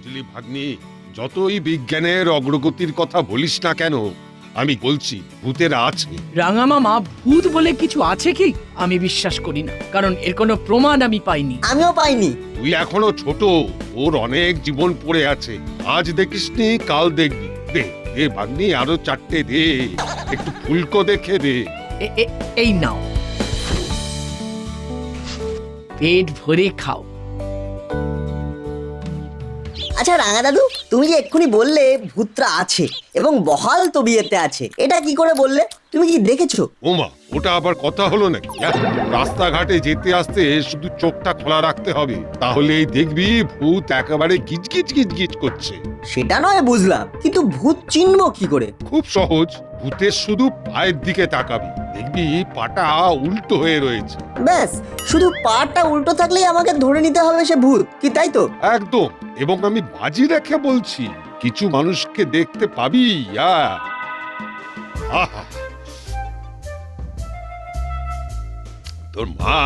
বুঝলি ভাগ্নি, যতই বিজ্ঞানের অগ্রগতির কথা বলিস না কেন, আমি বলছি ভূতেরা আছে। রাঙা মামা, ভূত বলে কিছু আছে কি? আমি বিশ্বাস করি না, কারণ এর কোনো প্রমাণ আমি পাইনি। আমিও পাইনি। তুই এখনো ছোট, ওর অনেক জীবন পড়ে আছে। আজ দেখিসনি, কাল দেখবি। দে দে ভাগ্নি, আরো 4টে দে, একটু ফুলকো দেখে দে। এই নাও, পেট ভরে খাও। আচ্ছা রাঙা দাদু, তুমি যে এক্ষুনি বললে ভূতরা আছে এবং বহাল তবিয়তে আছে, এটা কি করে বললে? তুমি কি দেখেছো? ওমা, ওটা আবার কথা হলো নাকি? রাস্তাঘাটে যেতে আসতে শুধু চোখটা খোলা রাখতে হবে, তাহলেই দেখবি ভূত একেবারে গিজগিজ গিজগিজ করছে। সেটা নয় বুঝলাম, কিন্তু ভূত চিনবো কি করে? খুব সহজ, ভূতের শুধু পায়ের দিকে তাকাবি, দেখবি পাটা উল্টো হয়ে রয়েছে। ব্যাস, শুধু পাটা উল্টো থাকলেই আমাকে ধরে নিতে হবে সে ভূত, কি তাই তো? একদম, এবং আমি বাজি রেখে বলছি, কিছু মানুষকে দেখতে পাবি। আহা, তোর মা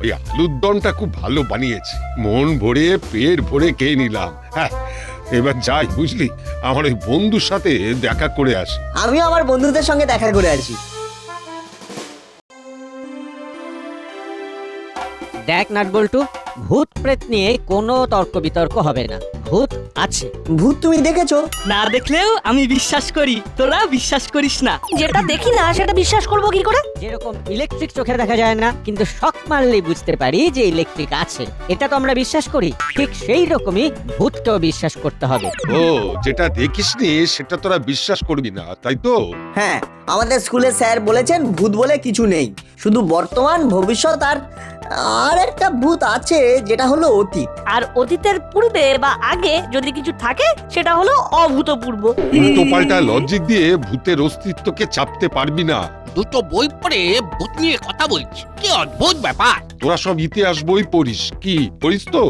ওই আলুর দমটা খুব ভালো বানিয়েছে, মন ভরে পেট ভরে খেয়ে নিলাম। হ্যাঁ, এবার যাই বুঝলি, আমার ওই বন্ধুর সাথে দেখা করে আসি। আমিও আমার বন্ধুদের সঙ্গে দেখা করে আসি। দেখ নাটবল্টু, ভূত প্রেত নিয়ে কোনো তর্ক বিতর্ক হবে না। ভূত আছে। ভূত তুমি দেখেছো? না দেখলেও আমি বিশ্বাস করি, তোরা বিশ্বাস করিস না। যেটা দেখি না সেটা বিশ্বাস করবো কি করে? যেরকম ইলেকট্রিক চোখে দেখা যায় না, কিন্তু শক মারলেই বুঝতে পারি যে ইলেকট্রিক আছে, এটা তো আমরা বিশ্বাস করি। ঠিক সেই রকমই ভূতকেও বিশ্বাস করতে হবে। ও, যেটা দেখিসনি সেটা তোরা বিশ্বাস করবি না, তাই তো? হ্যাঁ, আমাদের স্কুলে স্যার বলেছেন ভূত বলে কিছু নেই, শুধু বর্তমান, ভবিষ্যৎ আর একটা ভূত আছে, যেটা হলো অতীত। আর অতীতের পূর্বে বা আগে যদি কিছু থাকে সেটা হলো অভূতপূর্ব। উল্টো পাল্টা লজিক দিয়ে ভূতের অস্তিত্বকে চাপতে পারবি না। দুটো বই পড়ে ভূত নিয়ে কথা বলছি, কি অদ্ভুত ব্যাপার। তোরা সব ইতিহাস বই পড়িস, কি পড়িস তো?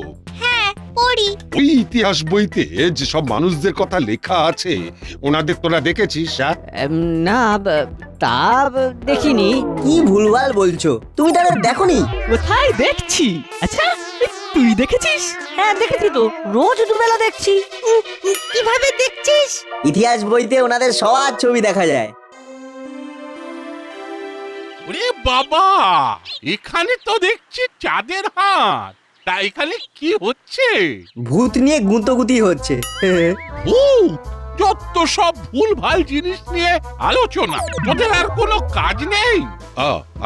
পড়ি। ওই ইতিহাস বইতে যেসব মানুষদের কথা লেখা আছে, ওনাদের তোরা দেখেছিস? না, তা দেখিনি। কি ভুলভাল বলছো, তুমি তাদের দেখোনি? কোথায় দেখছি? আচ্ছা, তুই দেখেছিস? হ্যাঁ দেখেছি তো, রোজ দুবেলা দেখছি। কিভাবে দেখছিস? ইতিহাস বইতে ওনাদের সবার ছবি দেখা যায়। ওরে বাবা, এখানে তো দেখছি চাঁদের হাট। তা এখানে কি হচ্ছে? ভূত নিয়ে গুঁতোগুতি হচ্ছে। ভূত, যত সব ভুলভাল জিনিস নিয়ে আলোচনা, তোদের আর কোনো কাজ নেই?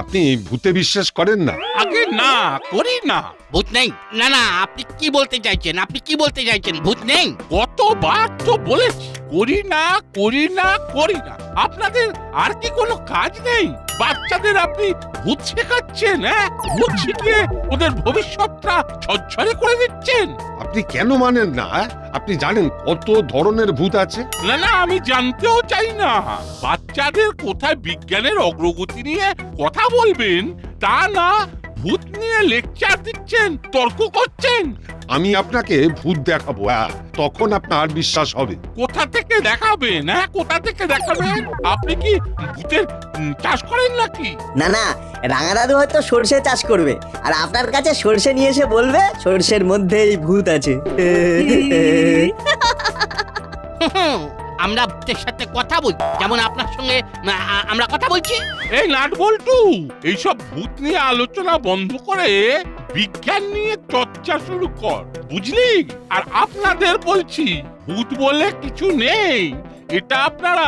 আপনি ভূতে বিশ্বাস করেন না? আগে না, করি না। ভূত নেই? না না, আপনি কি বলতে চাইছেন? আপনি কি বলতে চাইছেন? ভূত নেই? কতবার তো বলেছি করি না, করি না, করি না। আপনাদের আর কি কোনো কাজ নেই? বাচ্চাদের আপনি ভূত শেখাচ্ছেন, হ্যাঁ? ভূত শিখিয়ে ওদের ভবিষ্যৎটা ঝরঝরে করে দিচ্ছেন। আপনি কেন মানেন না? আপনি জানেন কত ধরনের ভূত আছে? না না, আমি জানতেও চাই না। বাচ্চাদের কোথায় বিজ্ঞানের অগ্রগতি নিয়ে কথা বলবেন, তা না ভূত নিয়ে লেকচার দিচ্ছেন, তর্ক করছেন। আমি আপনাকে ভূত দেখাবো, তখন আপনার বিশ্বাস হবে। কোথা থেকে দেখাবেন? হ্যাঁ, কোথা থেকে দেখাবেন? আপনি কি ভূতের চাষ করেন নাকি? না না, রাঙা দাদু হয়তো সর্ষে চাষ করবে, আর আপনার কাছে সর্ষে নিয়ে এসে বলবে সর্ষের মধ্যেই ভূত আছে। আমরা ভূতের সাথে কথা বলছি, যেমন আপনার সঙ্গে আমরা কথা বলছি। এই নাটবল্টু, এইসব ভূত নিয়ে আলোচনা বন্ধ করে বিজ্ঞান নিয়ে চর্চা শুরু কর, বুঝলি? আর আপনাদের বলছি, ভূত বলে কিছু নেই, এটা আপনারা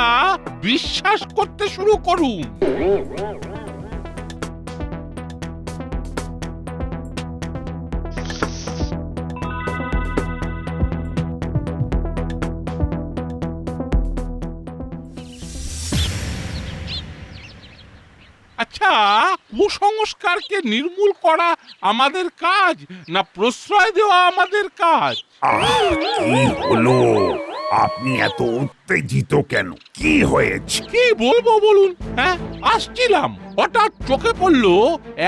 বিশ্বাস করতে শুরু করুন। আচ্ছা, কুসংস্কারকে নির্মূল করা আমাদের কাজ, না প্রশ্রয় দেওয়া আমাদের কাজ? কি হলো? আপনি এত উত্তেজিত কেন? কি হয়েছে? কি বলবো বলুন? হ্যাঁ, আসছিলাম, হঠাৎ চোখে পড়লো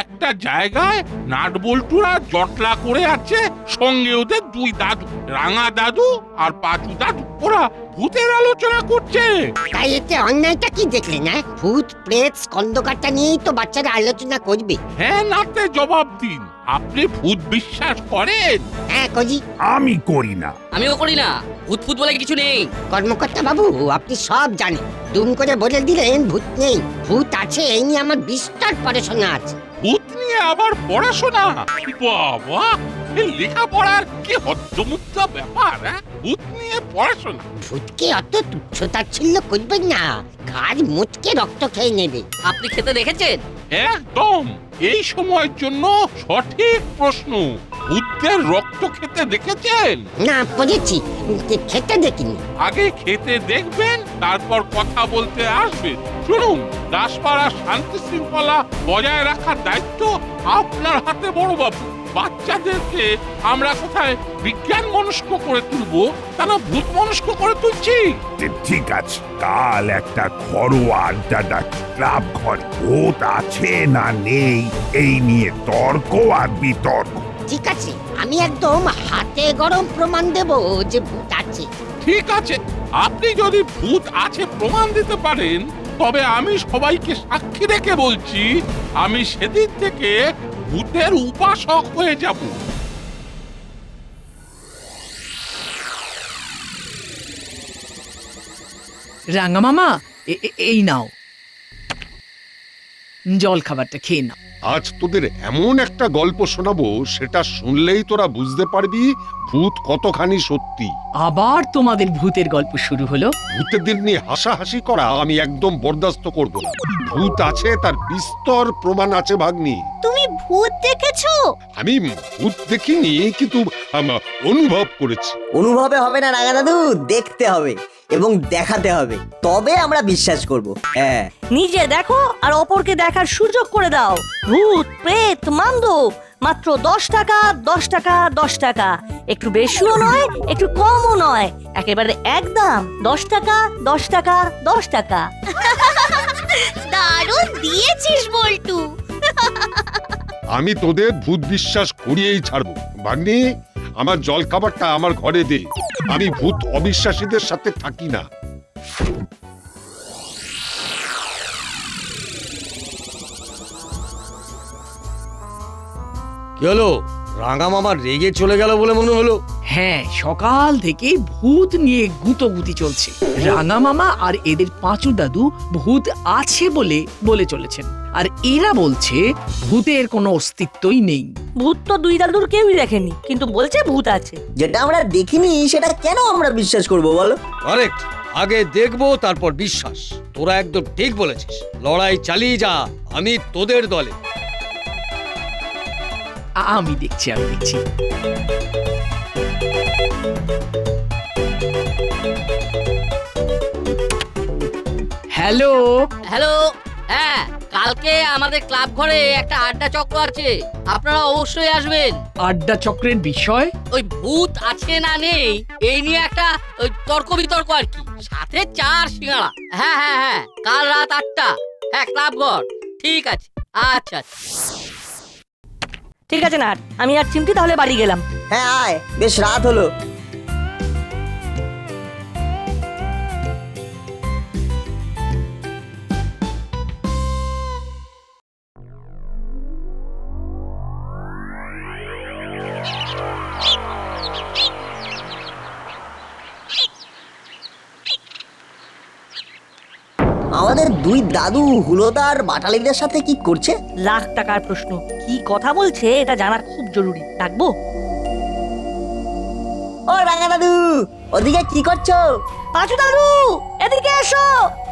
একটা জায়গায় নাটবল্টুরা জটলা করে আছে, সঙ্গে ওদের দুই দাদু, রাঙা দাদু আর পাঁচু দাদু। ওরা ভূতের আলোচনা করছে। তাই এতে অন্যায়টা কি দেখলেন? না ভূত প্রেত স্কন্দকাটা নিয়েই তো বাচ্চারা আলোচনা করবে। হ্যাঁ নাতে জবাব দিন। আপনি ভূত বিশ্বাস করেন? হ্যাঁ কজি। আমি করি না। আমিও করি না, ভূত ফুত বলে কিছু নেই। কর্মকর্তা বাবু আপনি সব জানেন, দুম করে বলে দিলেন ভূত নেই। ভূত আছে এই নিয়ে আমার বিস্তর পড়াশোনা আছে। ভূত নিয়ে আবার পড়াশোনা? বাবা, এই লেখাপড়ার কি হদ্দমুদ্দা ব্যাপার! ভূত নিয়ে পড়াশোনা? ভূতকে অত তুচ্ছতাচ্ছিল্য করবেন না, ঘাড় মুচকে রক্ত খেয়ে নেবে। আপনি খেতে দেখেছেন? একদম এই সময়ের জন্য সঠিক প্রশ্ন। ভূতদের রক্ত খেতে দেখেছেন? না পড়েছি, খেতে দেখিনি। আগে খেতে দেখবেন, তারপর কথা বলতে আসবেন। শুনুন, দাসপাড়ার শান্তি শৃঙ্খলা বজায় রাখার দায়িত্ব আপনার হাতে বড়বাবু। বাচ্চাদেরকে আমরা কোথায় বিজ্ঞান মনস্ক করে তুলবো, তারা ভূত মনস্ক করে তুলছি। ঠিক আছে, কাল একটা ঘরোয়া আড্ডা ডাকি ক্লাব ঘর। ভূত আছে না নেই এই নিয়ে তর্ক আর বিতর্ক। ঠিক আছে, আমি একদম হাতে গরম প্রমাণ দেব যে ভূত আছে। ঠিক আছে, আপনি যদি ভূত আছে প্রমাণ দিতে পারেন, তবে আমি সবাইকে সাক্ষী রেখে বলছি, আমি সেদিন থেকে ভূতের উপাসক হয়ে যাব। রাঙা মামা, এই নাও জল খাবারটা খেয়ে নাও। আজ তোদের এমন একটা গল্প শোনাবো, সেটা শুনলেই তোরা বুঝতে পারবি ভূত কতখানি সত্যি। আবার তোমাদের ভূতের গল্প শুরু হলো। ভূতেদের নিয়ে হাসাহাসি করা আমি একদম বরদাস্ত করব না। ভূত আছে, তার বিস্তর প্রমাণ আছে ভাগ্নি। তুমি ভূত দেখেছো? আমি ভূত দেখিনি, কিন্তু অনুভব করেছি। অনুভবে হবে না রাঙা দাদু, দেখতে হবে এবং দেখাতে হবে, তবে আমরা বিশ্বাস করব। হ্যাঁ, নিজে দেখো আর অপরকে দেখার সুযোগ করে দাও। ভূত, প্রেত, মান্দব, মাত্র 10 টাকা, 10 টাকা, 10 টাকা। একটু বেশিও নয়, একটু কমও নয়, একেবারে একদম 10 টাকা, 10 টাকা, 10 টাকা। দারুণ দিয়েছিস বল্টু। আমি তোদের ভূত বিশ্বাস করিয়েই ছাড়বো। ভাগ্নি, আমার জল খাবারটা আমার ঘরে দে। আমি ভূত অবিশ্বাসীদের সাথে থাকি না। কি হলো? রাঙা মামা রেগে চলে গেল বলে মনে হলো। হ্যাঁ, সকাল থেকে ভূত নিয়ে গুতোগুতি চলছে। রাঙা মামা আর এদের পাঁচু দাদু ভূত আছে বলে চলেছেন, আর এরা বলছে ভূতের কোনো অস্তিত্বই নেই। ভূত তো দুই দাদুর কেউই দেখেনি, কিন্তু বলছে ভূত আছে। যেটা আমরা দেখিনি সেটা কেন আমরা বিশ্বাস করব বলো? কারেক্ট, আগে দেখবো তারপর বিশ্বাস। তোরা একদম ঠিক বলেছিস, লড়াই চালিয়ে যা, আমি তোদের দলে। আমি দেখছি। হ্যালো হ্যালো, হ্যাঁ, কালকে আমাদের ক্লাব ঘরে একটা আড্ডা চক্র আছে, আপনারা অবশ্যই আসবেন। আড্ডা চক্রের বিষয়? ওই ভূত আছে না নেই এই নিয়ে একটা ওই তর্ক বিতর্ক আর কি, সাথে 4 সিঙ্গাড়া। হ্যাঁ, কাল রাত 8টা। হ্যাঁ, ক্লাব ঘর। ঠিক আছে, আচ্ছা। ঠিক আছে না, আমি আর চিমটি তাহলে বাড়ি গেলাম। হ্যাঁ আয়, বেশ রাত হলো। আমাদের দুই দাদু হুলোদার বাটালিদের সাথে কি করছে? লাখ টাকার প্রশ্ন। কি কথা বলছে এটা জানা খুব জরুরি। ডাকবো? ও রাঙা দাদু, ওদিকে কি করছো? পাঁচু দাদু, এদিকে এসো।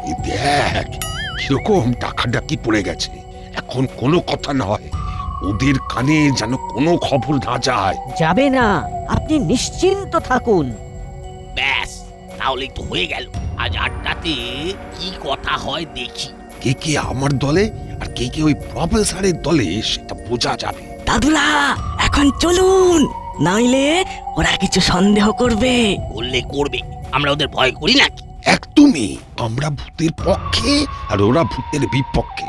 এই দেখ কিরকম ডাকাডাকি পড়ে গেছে। এখন কোনো কথা নয়, ওদের কানে যেন কোনো খবর না যায়। যাবে না, আপনি নিশ্চিন্ত থাকুন। ব্যাস, তাহলেই তো হয়ে গেল। আজ 8টাতে কি কথা হয় দেখি। কে কে আমার দলে আর কে কে ওই প্রফেসরের দলে সেটা বোঝা যাবে। দাদুরা, এখন চলুন, নইলে ওরা কিছু সন্দেহ করবে। বললে করবে, আমরা ওদের ভয় করি নাকি? একদমই, আমরা ভূতের পক্ষে আর ওরা ভূতের বিপক্ষে।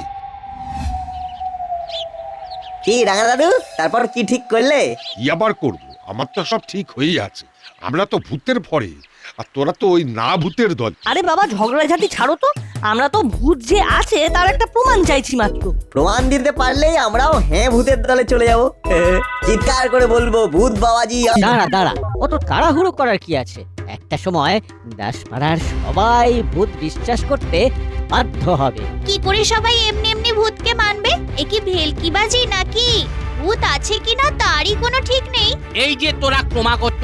কি রাঙা দাদু, তারপর কি ঠিক করলে? কি আবার করবো, আমার তো সব ঠিক হয়েই আছে। আমরা তো ভূতের পরে, আর তোরা তো ওই না ভূতের দল। আরে বাবা, ঝগড়াঝাটি ছাড়ো তো। আমরা তো ভূত যে আছে তার একটা প্রমাণ চাইছি মাত্র। প্রমাণ দিতে পারলেই আমরাও হ্যাঁ ভূতের দলে চলে যাব। চিৎকার করে বলবো, ভূত বাবাজি। দাঁড়া দাঁড়া, অত তাড়াহুড়ো করার কি আছে? একটা সময় দাসপাড়ার সবাই ভূত বিশ্বাস করতে বাধ্য হবে। কি করে সবাই এমনি এমনি ভূতকে মানবে? এ কি ভেলকিবাজি নাকি? ভূত আছে কিনা তারই কোনো ঠিক নেই। এই যে তোরা ক্রমাগত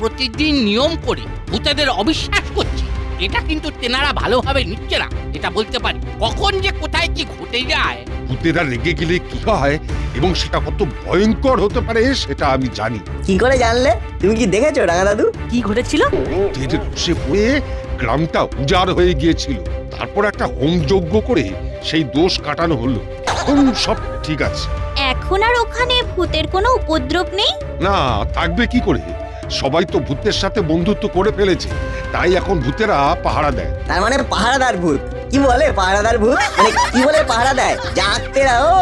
প্রতিদিন নিয়ম করে ভূতেদের অবিশ্বাস করছিস, এটা কিন্তু তেনারা ভালোভাবে নিচ্ছে না, এটা বলতে পারি। কখন যে কোথায় কি ঘটে যায়। ভূতেরা রেগে গেলে কি হয় এবং সেটা কত ভয়ঙ্কর হতে পারে সেটা আমি জানি। কি করে জানলে? তুমি কি দেখেছো রাঙা দাদু? কি ঘটেছিল? ভূতের বসে পড়ে গ্রামটা উজাড় হয়ে গিয়েছিল। তারপর একটা হোম যজ্ঞ করে সেই দোষ কাটানো হলো। এখন সব ঠিক আছে। এখন আর ওখানে ভূতের কোনো উপদ্রব নেই? না, থাকবে কি করে? সবাই তো ভূতের সাথে বন্ধুত্ব করে ফেলেছে, তাই এখন ভূতেরা পাহারা দেয়। তার মানে পাহারাদার ভূত? কি বলে পাহারাদার ভূত? মানে কি বলে পাহারা দেয়? জাগতে রাও।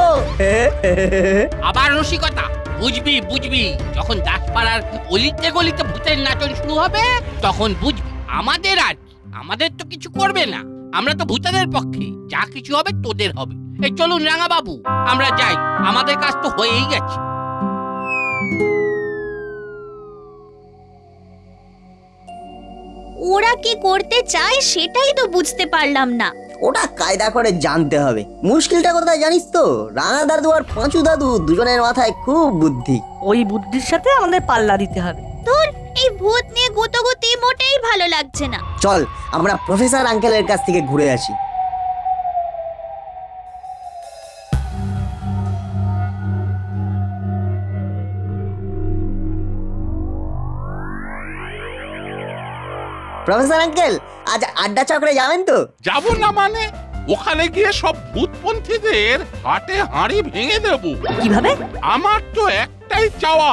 আবার রসিকতা, বুঝবি বুঝবি, যখন দাসপাড়ার অলিতে গলিতে ভূতের নাচন শুরু হবে তখন বুঝবি। আমাদের আর কি, আমাদের তো কিছু করবে না, আমরা তো ভূতেদের পক্ষে। যা কিছু হবে তোদের হবে। এই চলুন রাঙা বাবু, আমরা যাই, আমাদের কাজ তো হয়েই গেছে। ওরা কি করতে চায় সেটাই তো বুঝতে পারলাম না। ওটা কায়দা করে জানতে হবে। মুশকিলটা কোথায় জানিস তো? রাঙা দাদু আর পাঁচু দাদু দুজনের মাথায় খুব বুদ্ধি। ওই বুদ্ধির সাথে আমাদের পাল্লা দিতে হবে। ধুর, এই ভূত নিয়ে গুতোগুতি মোটেই ভালো লাগছে না। চল আমরা প্রফেসর আঙ্কেলের কাছ থেকে ঘুরে আসি। প্রফেসর আঙ্কেল, আজ আড্ডা চক্রে যাবেন তো? যাব না মানে? ওখানে গিয়ে সব ভূতপন্থীদের হাটে হাঁড়ি ভেঙে দেব। কিভাবে? আমার তো একটাই চাওয়া,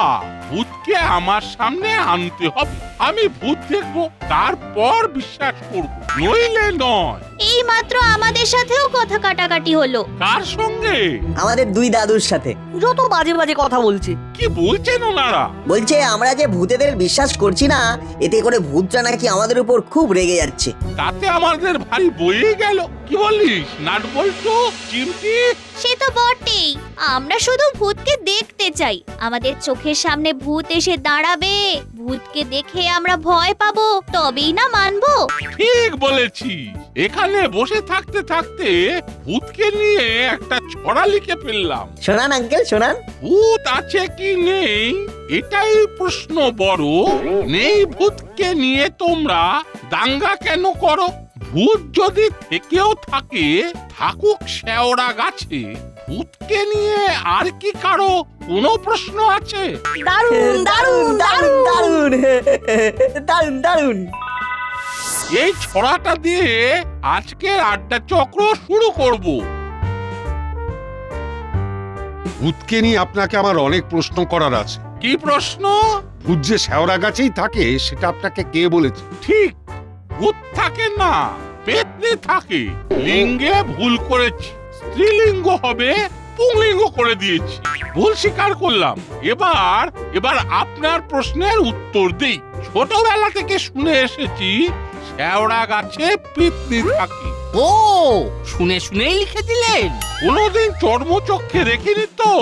ভূতকে আমার সামনে আনতে হবে। আমি ভূত দেখবো, তারপর বিশ্বাস করব, নইলে নয়। এই মাত্র আমাদের সাথেও কথা কাটাকাটি হলো। কার সঙ্গে? আমাদের দুই দাদুর সাথে। যত বাজে বাজে কথা বলছে। কি বলছেন ওনারা? বলছে আমরা যে ভূতেদের বিশ্বাস করছি না, এতে করে ভূতরা নাকি আমাদের উপর খুব রেগে যাচ্ছে। তাতে আমাদের ভারী বয়ে গেল। কি বলিস নাট বল্টু, চিমটি? সে তো বটেই, আমরা শুধু ভূতকে দেখতে চাই। আমাদের চোখের সামনে ভূত এসে দাঁড়াবে, ভূতকে দেখে আমরা ভয় পাবো, তবেই না মানবো। ঠিক বলেছিস। এখানে বসে থাকতে থাকতে ভূতকে নিয়ে একটা ছড়া লিখে ফেললাম। শোনান আঙ্কেল, শোনান। ভূত আছে কি নেই এটাই প্রশ্ন বড়, নেই ভূতকে নিয়ে তোমরা দাঙ্গা কেন করো? ভূত যদি থেকেও থাকে, থাকুক শেওড়া গাছে। ভূতকে নিয়ে আর কি কারো কোনো প্রশ্ন আছে? দারুণ দারুণ দারুণ দারুণ দারুণ দারুণ। এই ছড়াটা দিয়ে আজকের আড্ডা চক্র শুরু করব। ভূতকে নিয়ে আপনাকে আমার অনেক প্রশ্ন করার আছে। কি প্রশ্ন? ভূত যে শেওড়া গাছেই থাকে সেটা আপনাকে কে বলেছে? ঠিক, ভূত থাকে না, পেতনি থাকে। লিঙ্গে ভুল করেছি, স্ত্রীলিঙ্গ হবে পুংলিঙ্গ করে দিয়েছি। ভুল স্বীকার করলাম। এবার আপনার প্রশ্নের উত্তর দেই। ছোটবেলা থেকে শুনে এসেছি শেওড়া গাছে পেতনি থাকে। ও, শুনে শুনেই লিখে দিলেন? কোনোদিন চর্মচক্ষে দেখিনি তো।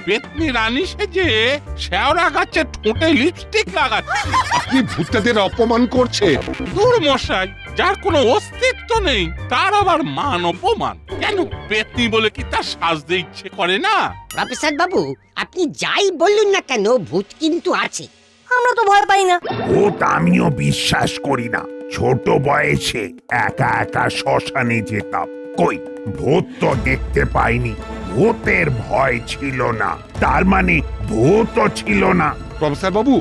পেতনি রানী সেজে শেওড়া গাছে ঠোঁটে লিপস্টিক লাগাচ্ছে। আপনি ভূতদের অপমান করছেন। দূর মশাই, যার কোনো অস্তিত্ব নেই তার আবার মান অপমান কেন? পেতনি বলে কি তার সাজতে ইচ্ছে করে না? প্রফেসর বাবু, আপনি যাই বলুন না কেন, ভূত কিন্তু আছে। আমরা তো ভয় পাই না। ভূত আমিও বিশ্বাস করি না। ছোট বয়সে একা একা শ্মশানে যেতাম, কই ভূত তো দেখতে পাইনি। ভূতের ভয় ছিল না, তার মানে ভূতও ছিল না। প্রফেসর বাবু,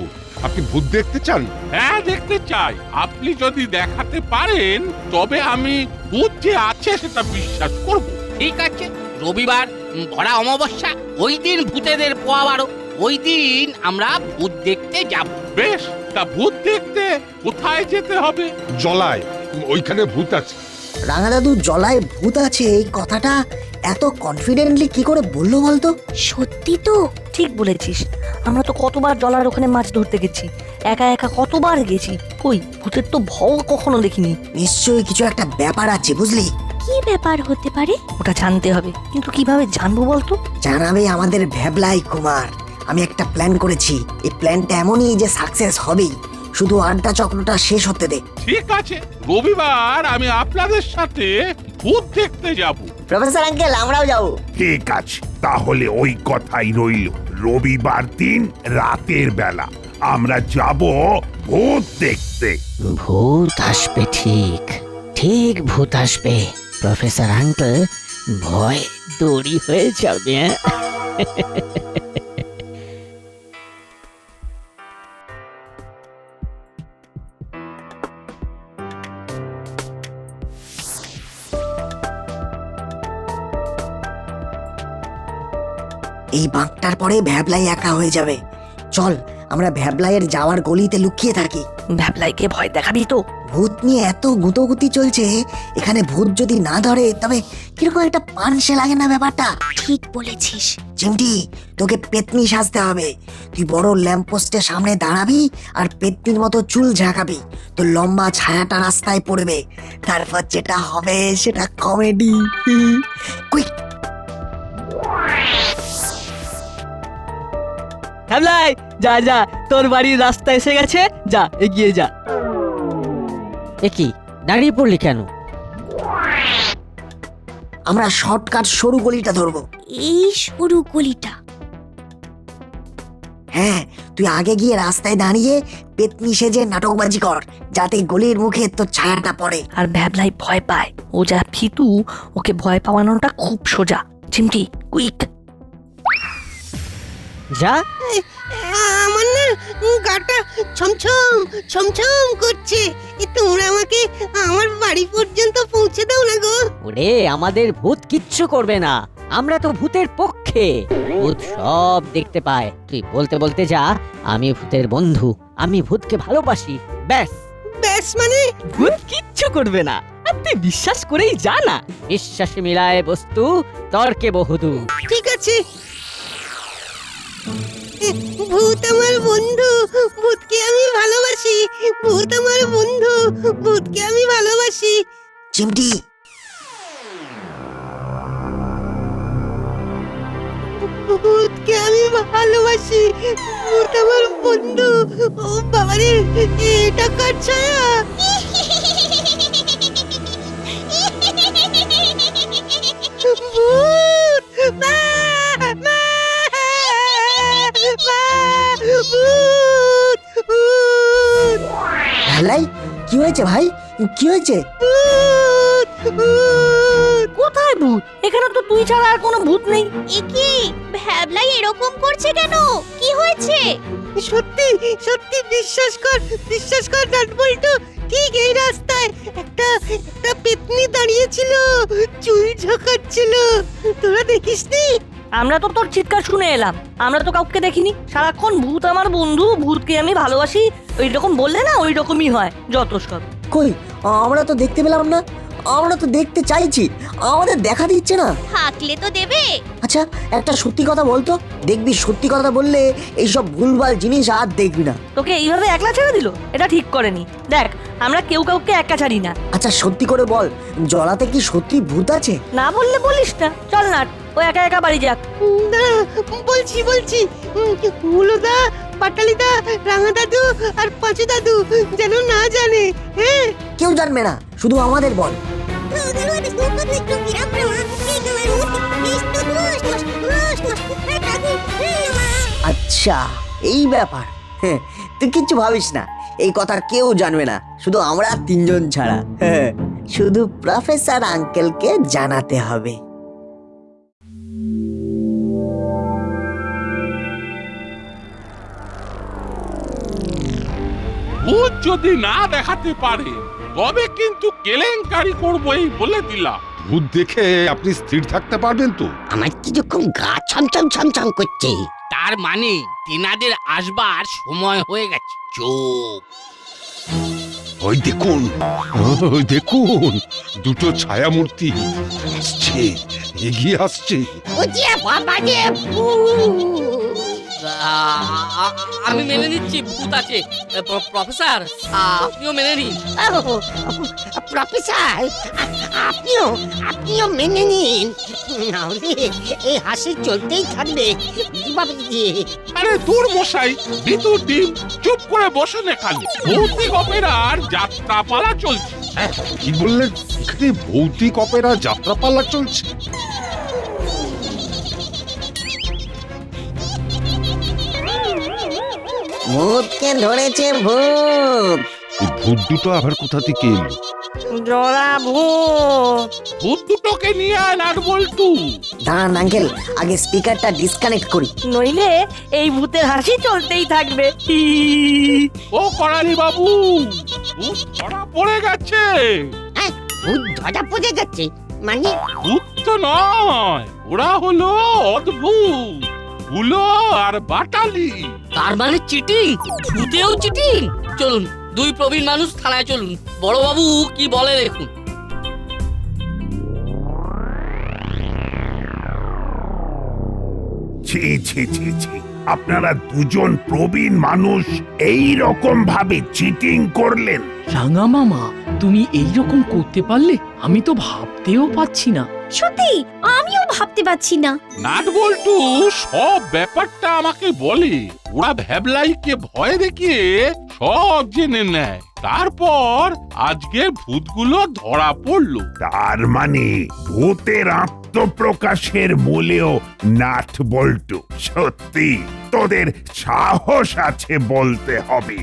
আপনি ভূত দেখতে চান? হ্যাঁ, দেখতে চাই। আপনি যদি দেখাতে পারেন তবে আমি ভূত যে আছে সেটা বিশ্বাস করব। ঠিক আছে, রবিবার ভরা অমাবস্যা, ওই দিন ভূতেদের পোয়াবারো, ওই দিন আমরা ভূত দেখতে যাব। বেশ, তা ভূত দেখতে কোথায় যেতে হবে? জলায়, ওইখানে ভূত আছে। রাঙা দাদু জলায় ভূত আছে এই কথাটা এত কনফিডেন্টলি কি করে বললো বলতো? সত্যি তো? ঠিক বলেছিস। আমরা তো কতবার জলার ওখানে মাছ ধরতে গেছি, একা একা কতবার গেছি। কই ভূতের তো ভয় কখনো দেখিনি। নিশ্চয়ই কিছু একটা ব্যাপার আছে, বুঝলি? কি ব্যাপার হতে পারে? ওটা জানতে হবে, কিন্তু কিভাবে জানবো বলতো? জানাবে আমাদের ভ্যাবলাই কুমার। আমি একটা প্ল্যান করেছি, এই প্ল্যানটা এমনই যে সাকসেস হবেই, শুধু আড্ডা চক্রটা শেষ হতে দে। ঠিক আছে, রবিবার আমি আপনাদের সাথে ভূত দেখতে যাব। প্রফেসর আঙ্কেল, আমরাও যাবো। ঠিক আছে, তাহলে ওই কথাই রইল। রবিবার দিন রাতের বেলা আমরা যাব ভূত দেখতে। ভূত আসবে, ঠিক ঠিক ভূত আসবে। প্রফেসর আঙ্কেল ভয় দড়ি হয়ে যাবে। এই বাঁকটার পরে ভ্যাবলাই একা হয়ে যাবে। চল আমরা ভ্যাবলাইয়ের যাওয়ার গলিতে লুকিয়ে থাকি। ভ্যাবলাইকে ভয় দেখাবি তো? ভূত নিয়ে এত গুতোগুতি চলছে, এখানে ভূত যদি না ধরে তবে কিরকম একটা পানসে লাগে না ব্যাপারটা? ঠিক বলেছিস। চিমটি, তোকে পেতনি সাজতে হবে। তুই বড় ল্যাম্পপোস্টের সামনে দাঁড়াবি আর পেতনির মতো চুল ঝাঁকাবি, তো লম্বা ছায়াটা রাস্তায় পড়বে। তারপর যেটা হবে সেটা কমেডি। কুইক! ভ্যাবলাই, যা যা, তোর বাড়ির রাস্তা এসে গেছে, যা এগিয়ে যা। এ কি, দাঁড়িয়ে পড়লি কেন? আমরা শর্টকাট সরু গলিটা ধরবো। এই সরু গলিটা? হ্যাঁ, তুই আগে গিয়ে রাস্তায় দাঁড়িয়ে পেতনি সেজে নাটকবাজি কর, যাতে গলির মুখে তোর ছায়াটা পড়ে। আর ভ্যাবলাই ভয় পায়, ও যা ফিতু, ওকে ভয় পাওয়ানোটা খুব সোজা। চিমটি, কুইক! যা। আমার না গাটা ছমছম ছমছম করছে। তোমরা আমাকে আমার বাড়ি পর্যন্ত পৌঁছে দাও না গো। ওরে, আমাদের ভূত কিচ্ছু করবে না, আমরা তো ভূতের পক্ষে। ভূত সব দেখতে পায়। তুই বলতে বলতে যা, আমি ভূতের বন্ধু, আমি ভূতকে ভালোবাসি। ব্যাস। ব্যাস মানে? ভূত কিচ্ছু করবে না, আর তুই বিশ্বাস করেই যা না। বিশ্বাসে মিলায় বস্তু, তর্কে বহুদূর। ঠিক আছে, ভূত আমার বন্ধু, ভূতকে আমি ভালোবাসি। ভূত আমার বন্ধু, ভূতকে আমি ভালোবাসি। চিমটি, ভূতকে আমি ভালোবাসি। ভূত আমার বন্ধু। ও বাবারে, এটা কার ছায়া? ভূত! মা! মা! মা! ভূত! ভূত! ভ্যাবলাই, কি হয়েছে ভাই? কি হয়েছে? ভূত! ভূত! কোথায় ভূত? এখানে তো তুই ছাড়া আর কোনো ভূত নেই। এ কি, ভ্যাবলাই এরকম করছে কেন? কি হয়েছে? সত্যি সত্যি বিশ্বাস কর নাটবল্টু, ঠিক এই রাস্তায় একটা পেতনি দাঁড়িয়েছিল, চুল ঝোঁকাচ্ছিল। তোরা দেখিসনি? আমরা তো তোর চিৎকার শুনে এলাম, আমরা তো কাউকে দেখিনি। সারাক্ষণ ভূত আমার বন্ধু, ভূতকে আমি ভালোবাসি, ওই রকম বললে না ওই রকমই হয় যত সব। কই, আমরা তো দেখতে পেলাম না। আমরা তো দেখতে চাইছি, আমাদের দেখা দিচ্ছে না। থাকলে তো দেবে। আচ্ছা, একটা সত্যি কথা বলতো, দেখবি সত্যি কথা বললে এইসব ভুলভাল জিনিস আর দেখবি না। তোকে এইভাবে একলা ছেড়ে দিল, এটা ঠিক করেনি। দেখ, আমরা কেউ কাউকে একা ছাড়ি না। আচ্ছা সত্যি করে বল, জলাতে কি সত্যি ভূত আছে? না বললে বলিস না, চল না, ও একা একা বাড়ি যাক। না, বলছি হুলোদা, পাটালিদা, রাঙা দাদু আর পাঁচু দাদু যেন না জানে। হ্যাঁ, কেউ জানবে না, শুধু আমাদের বল। আচ্ছা, এই ব্যাপার। হ্যাঁ, তুই কিচ্ছু ভাবিস না, এই কথা কেউ জানবে না, শুধু আমরা তিনজন ছাড়া। হ্যাঁ, শুধু প্রফেসর আঙ্কেলকে জানাতে হবে। ভূত যদি না দেখাতে পারে তবে কিন্তু কেলেঙ্কারি করবো, এই বলে দিলাম। ভূত দেখে আপনি স্থির থাকতে পারবেন তো? আমার কিরকম গা ছমছম ছমছম করছে। তার মানে তেনাদের আসবার সময় হয়ে গেছে। চুপ। ওই দেখুন, ওই দেখুন, দুটো ছায়া মূর্তি আসছে, এগিয়ে আসছে। ও যে বাবা রে, আমি মেনে নিচ্ছি ভূত আছে। প্রফেসর, আপনিও মেনে নিন। প্রফেসর, আপনিও মেনে নিন, নাহলে এই হাসি চলতেই থাকবে। আরে দূর মশাই, ভিতর ডিম, চুপ করে বসেন এখানে। ভৌতিক অপেরার যাত্রাপালা চলছে। কি বললেন? এখানে ভৌতিক অপেরা যাত্রাপালা চলছে? ভূতকে ধরেছে ভূত। এই ভূত দুটো আবার কোথা থেকে এলো? জোড়া ভূত। ভূত দুটোকে নিয়ে আয় নাটবল্টু। দাঁড়ান আঙ্কেল, আগে স্পিকারটা ডিসকানেক্ট করি। নইলে এই ভূতের হাসি চলতেই থাকবে। ও করালি বাবু, ভূত ধরা পড়ে গেছে। ভূত ধরা পড়ে গেছে মানে? ভূত তো নয়, ওরা হলো অদ্ভুত, হুলো আর বাটালি। তার মানে চিটিং, ভূতেও চিটিং। চলুন, দুই প্রবীণ মানুষ থানায় চলুন, বড়বাবু কি বলে দেখুন। ছি ছি ছি ছি, আপনারা দুজন প্রবীণ মানুষ এই রকম ভাবে চিটিং করলেন? রাঙা মামা, তুমি এইরকম করতে পারলে? আমি তো ভাবতেও পাচ্ছি না। সত্যি আমিও ভাবতে পারছি না। নাটবল্টু সব ব্যাপারটা আমাকে বলে। ওরা ভ্যাবলাইকে ভয় দেখিয়ে সব জেনে নেয়, তারপর আজকের ভূতগুলো ধরা পড়লো। তার মানে ভূতের আত্মপ্রকাশের মূলেও নাট বল্টু। সত্যি তোদের সাহস আছে বলতে হবে।